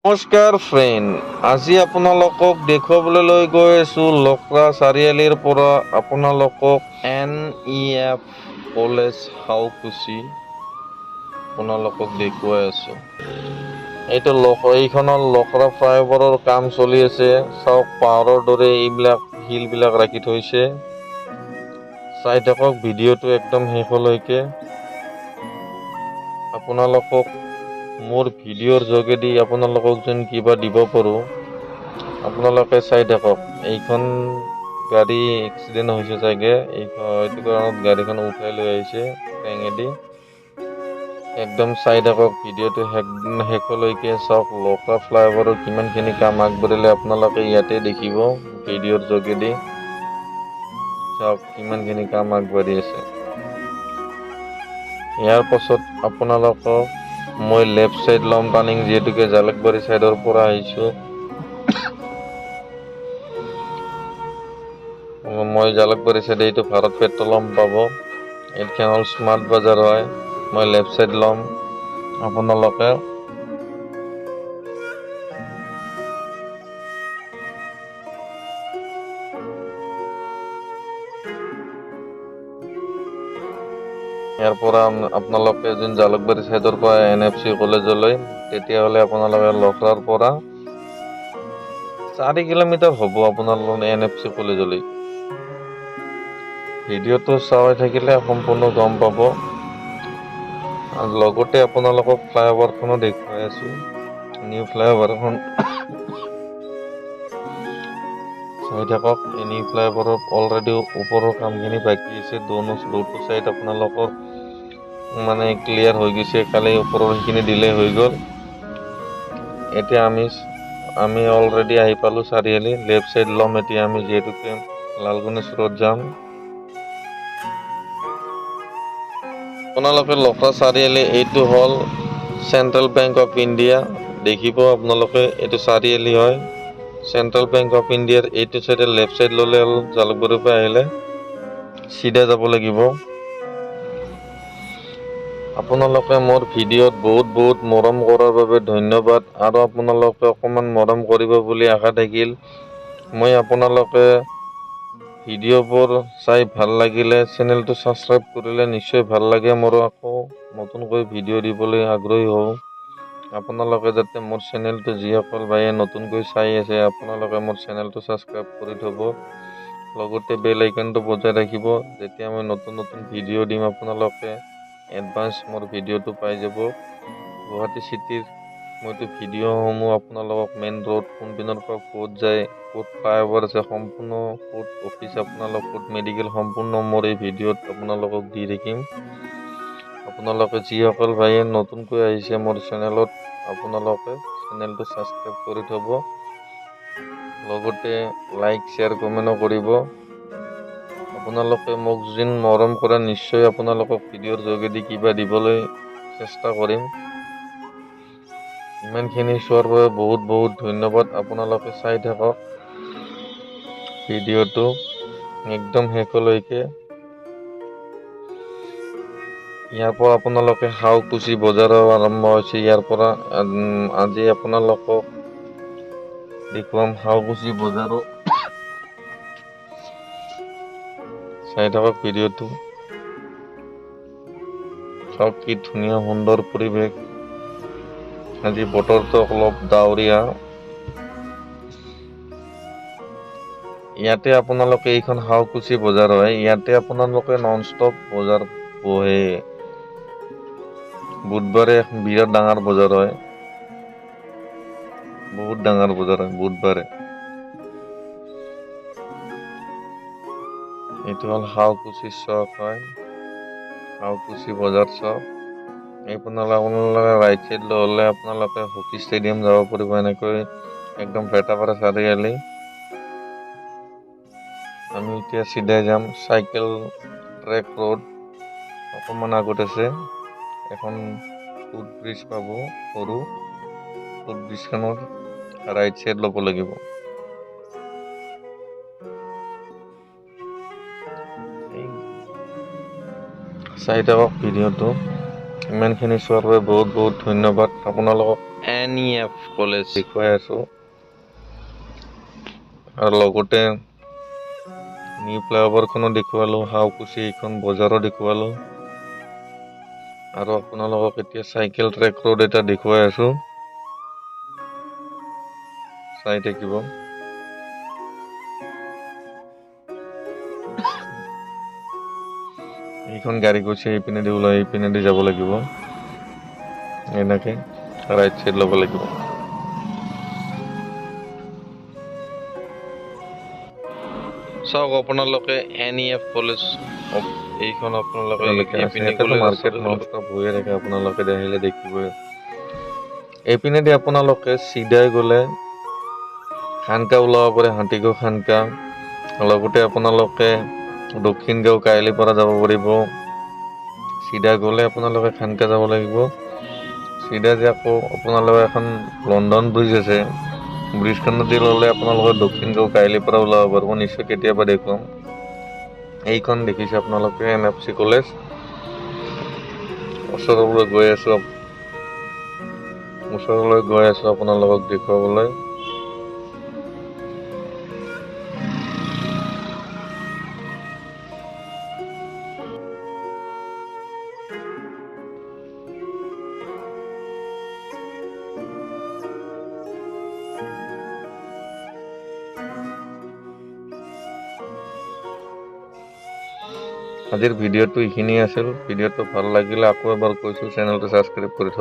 নমস্কাৰ ফ্ৰেণ্ড, আজি আপোনালোকক দেখুৱাবলৈ লৈ গৈ আছোঁ লখৰা চাৰিআলিৰ পৰা আপোনালোকক NEF কলেজ হাউকুছি আপোনালোকক দেখুৱাই আছোঁ। এইখনৰ লখৰা ফ্লাইঅভাৰৰ কাম চলি আছে। চাওক পাহাৰৰ দৰে এইবিলাক শিলবিলাক ৰাখি থৈছে। চাই থাকক ভিডিঅ'টো একদম শেষলৈকে। আপোনালোকক মোৰ ভিডিঅ'ৰ যোগেদি আপোনালোকক যেন কিবা দিব পাৰোঁ, আপোনালোকে চাই থাকক। এইখন গাড়ী এক্সিডেণ্ট হৈছে চাগে, এইটো কাৰণত গাড়ীখন উঠাই লৈ আহিছে টেঙেদি। একদম চাই থাকক ভিডিঅ'টো শেষলৈকে চাওক। লখৰা ফ্লাইঅভাৰৰ কিমানখিনি কাম আগবাঢ়িলে আপোনালোকে ইয়াতে দেখিব ভিডিঅ'ৰ যোগেদি। চাওক কিমানখিনি কাম আগবাঢ়ি আছে। ইয়াৰ পাছত আপোনালোকক মই লেফ্ট চাইড ল'ম, টাৰ্ণিং যিহেতুকে জালুকবাৰী চাইডৰ পৰা আহিছোঁ। মই জালুকবাৰী চাইডে এইটো ভাৰত পেট্ৰলিয়াম পাব। এইখন হ'ল স্মাৰ্ট বজাৰ হয়। মই লেফ্ট চাইড ল'ম। আপোনালোকে ইয়াৰ পৰা আপোনালোকে যোন জালুকবাৰী চাইডৰ পৰা NFC কলেজলৈ, তেতিয়াহ'লে আপোনালোকে লখৰাৰ পৰা 4 কিলোমিটাৰ হ'ব আপোনালোকৰ NFC কলেজলৈ। ভিডিঅ'টো চাই থাকিলে সম্পূৰ্ণ গম পাব। লগতে আপোনালোকক ফ্লাইঅভাৰখনো দেখুৱাই আছোঁ। নিউ ফ্লাইঅভাৰখন চাই থাকক। নিউ ফ্লাইঅভাৰৰ অলৰেডি ওপৰৰ কামখিনি বাকী আছে। দুটো চাইড আপোনালোকৰ মানে ক্লিয়াৰ হৈ গৈছে, খালি ওপৰৰ সেইখিনি দিলে হৈ গ'ল। এতিয়া আমি অলৰেডি আহি পালোঁ চাৰিআলি। লেফ্ট চাইড ল'ম এতিয়া আমি, যিহেতুকে লালগণেশ্বৰত যাম। আপোনালোকে লখৰা চাৰিআলি, এইটো হ'ল চেণ্ট্ৰেল বেংক অফ ইণ্ডিয়া। দেখিব আপোনালোকে এইটো চাৰিআলি হয়। চেণ্ট্ৰেল বেংক অফ ইণ্ডিয়াৰ এইটো চাইডে লেফ্ট চাইড ল'লে জালুকবাৰীৰ পৰা আহিলে চিধা যাব লাগিব। আপোনালোকে মোৰ ভিডিঅ'ত বহুত মৰম কৰাৰ বাবে ধন্যবাদ, আৰু আপোনালোকে অকণমান মৰম কৰিব বুলি আশা থাকিল। মই আপোনালোকে ভিডিঅ'বোৰ চাই ভাল লাগিলে চেনেলটো ছাবস্ক্ৰাইব কৰিলে নিশ্চয় ভাল লাগে। মোৰো আকৌ নতুনকৈ ভিডিঅ' দিবলৈ আগ্ৰহী হওঁ। আপোনালোকে যাতে মোৰ চেনেলটো, যিসকল ভাইয়ে নতুনকৈ চাই আছে, আপোনালোকে মোৰ চেনেলটো ছাবস্ক্ৰাইব কৰি থ'ব। লগতে বেল আইকনটো বজাই ৰাখিব। যেতিয়া মই নতুন ভিডিঅ' দিম আপোনালোকে এডভান্স মোৰ ভিডিঅ'টো পাই যাব। গুৱাহাটী চিটিৰ মইতো ভিডিঅ'সমূহ আপোনালোকক মেইন ৰোড কোনপিনৰ পৰা ক'ত যায়, ক'ত ফ্লাইঅভাৰ আছে, সম্পূৰ্ণ ক'ত অফিচ ক'ত মেডিকেল, সম্পূৰ্ণ মোৰ এই ভিডিঅ'ত আপোনালোকক দি থাকিম। আপোনালোকে যিসকল ভাইয়ে নতুনকৈ আহিছে মোৰ চেনেলত, আপোনালোকে চেনেলটো ছাবস্ক্ৰাইব কৰি থ'ব। লগতে লাইক, শ্বেয়াৰ, কমেণ্টো কৰিব। আপোনালোকে মোক যেন মৰম কৰে, নিশ্চয় আপোনালোকক ভিডিঅ'ৰ যোগেদি কিবা দিবলৈ চেষ্টা কৰিম। ইমানখিনি চোৱাৰ বাবে বহুত ধন্যবাদ। আপোনালোকে চাই থাকক ভিডিঅ'টো একদম শেষলৈকে। ইয়াৰ পৰা আপোনালোকে হাউকুছি বজাৰো আৰম্ভ হৈছে। ইয়াৰ পৰা আজি আপোনালোকক দেখুৱাম হাউকুছি বজাৰো। চাই থাকক ভিডিঅ'টো। চাওক কি ধুনীয়া সুন্দৰ পৰিৱেশ। আজি বতৰটো অলপ ডাৱৰীয়া। ইয়াতে আপোনালোকে, এইখন হাউকুছি বজাৰ হয়, ইয়াতে আপোনালোকে নন ষ্টপ বজাৰ বহে। বুধবাৰে বিৰাট ডাঙৰ বজাৰ হয়, বহুত ডাঙৰ বজাৰ হয় বুধবাৰে। এইটো হ'ল হাউকুছি চক হয়, হাউকুছি বজাৰ চক। আপোনালোকে ৰাইট চাইড হ'লে আপোনালোকে হকী ষ্টেডিয়াম যাব পাৰিব। এনেকৈ একদম ভেটাপাৰা চাৰিআলি। আমি এতিয়া চিধাই যাম চাইকেল ট্ৰেক ৰোড। অকণমান আগত আছে এখন ফুটব্ৰিজ পাব, সৰু ফুটব্ৰিজখনৰ ৰাইট চাইড ল'ব লাগিব। চাই থাকক ভিডিঅ'টো। ইমানখিনি চোৱাৰ বাবে বহুত ধন্যবাদ। আপোনালোকক NEF কলেজ দেখুৱাই আছো আৰু লগতে নিউ ফ্লাইঅভাৰখনো দেখুৱালো, হাউকুচি এইখন বজাৰো দেখুৱালো আৰু আপোনালোকক এতিয়া চাইকেল ট্ৰেক ৰোড এটা দেখুৱাই আছো, চাই থাকিব। এইখন গাড়ী গৈছে, এইপিনেদি ওলাই এইপিনেদি যাব লাগিব, এনেকে ৰাইট সাইড ল'ব লাগিব। চাওক আপোনালোকে NEF কলেজ এইখন আপোনালোকে এইপিনে গ'লে মাৰ্কেট ননষ্টপ হৈয়ে থাকে, আপোনালোকে আহিলে দেখিবই। এইপিনেদি আপোনালোকে চিধাই গ'লে খানকা ওলাব পাৰে, হাতীগাঁও খানকা, লগতে আপোনালোকে দক্ষিণ গাঁও কাইলিৰ পৰা যাব পাৰিব। চিধা গ'লে আপোনালোকে খানকা যাব লাগিব, চিধা যে আকৌ আপোনালোকে এখন লণ্ডন ব্ৰিজ আছে, ব্ৰিজখনদি ল'লে আপোনালোকে দক্ষিণ গাঁও কাইলিৰ পৰা ওলাব পাৰিব, নিশ্চয় কেতিয়াবা দেখুৱাম। এইখন দেখিছে আপোনালোকে NFC কলেজ, ওচৰলৈ গৈ আছো আপোনালোকক দেখুৱাবলৈ। আজিৰ ভিডিঅ'টো এইখিনি আছিল। ভিডিঅ'টো ভাল লাগিলে আকৌ এবাৰ কৈছোঁ, চেনেলটো ছাবস্ক্ৰাইব কৰি থওক।